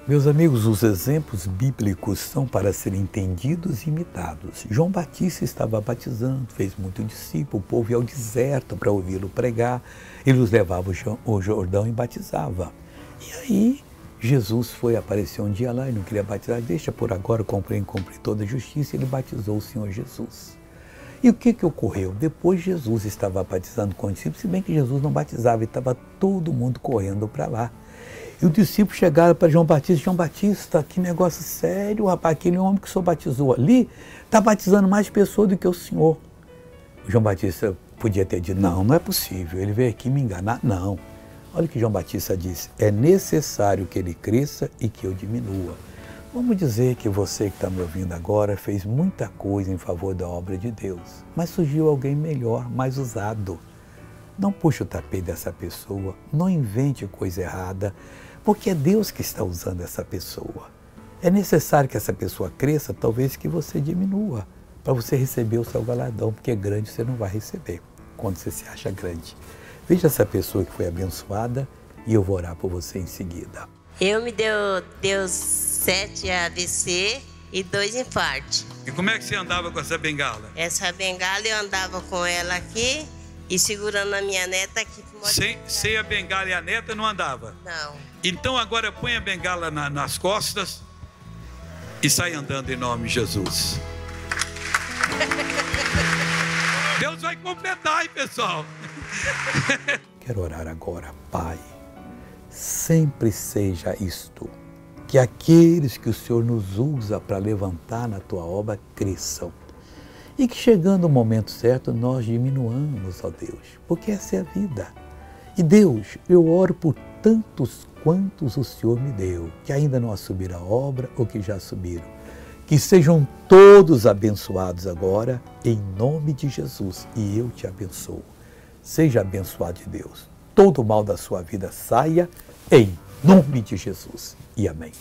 Meus amigos, os exemplos bíblicos são para serem entendidos e imitados. João Batista estava batizando, fez muito discípulo, o povo ia ao deserto para ouvi-lo pregar, ele os levava ao Jordão e batizava. E aí, Jesus apareceu um dia lá e não queria batizar, deixa por agora, cumprir toda a justiça, ele batizou o Senhor Jesus. E o que ocorreu? Depois Jesus estava batizando com os discípulos, se bem que Jesus não batizava, e estava todo mundo correndo para lá. E os discípulos chegaram para João Batista, que negócio sério, rapaz, aquele homem que o senhor batizou ali, está batizando mais pessoas do que o senhor. O João Batista podia ter dito, não é possível, ele veio aqui me enganar. Não. Olha o que João Batista disse, é necessário que ele cresça e que eu diminua. Vamos dizer que você que está me ouvindo agora fez muita coisa em favor da obra de Deus, mas surgiu alguém melhor, mais usado. Não puxe o tapete dessa pessoa, não invente coisa errada, porque é Deus que está usando essa pessoa. É necessário que essa pessoa cresça, talvez que você diminua, para você receber o seu galardão, porque grande você não vai receber, quando você se acha grande. Veja essa pessoa que foi abençoada e eu vou orar por você em seguida. Me deu 7 AVC e 2 infartos. E como é que você andava com essa bengala? Essa bengala eu andava com ela aqui e segurando a minha neta aqui. Sem a bengala e a neta não andava? Não. Então agora põe a bengala nas costas e sai andando em nome de Jesus. Deus vai completar, hein, pessoal? Quero orar agora, Pai. Sempre seja isto, que aqueles que o Senhor nos usa para levantar na Tua obra cresçam. E que chegando o momento certo, nós diminuamos, ó Deus, porque essa é a vida. E Deus, eu oro por tantos quantos o Senhor me deu, que ainda não assumiram a obra ou que já subiram. Que sejam todos abençoados agora, em nome de Jesus, e eu te abençoo. Seja abençoado de Deus. Todo o mal da sua vida saia, em nome de Jesus. E amém.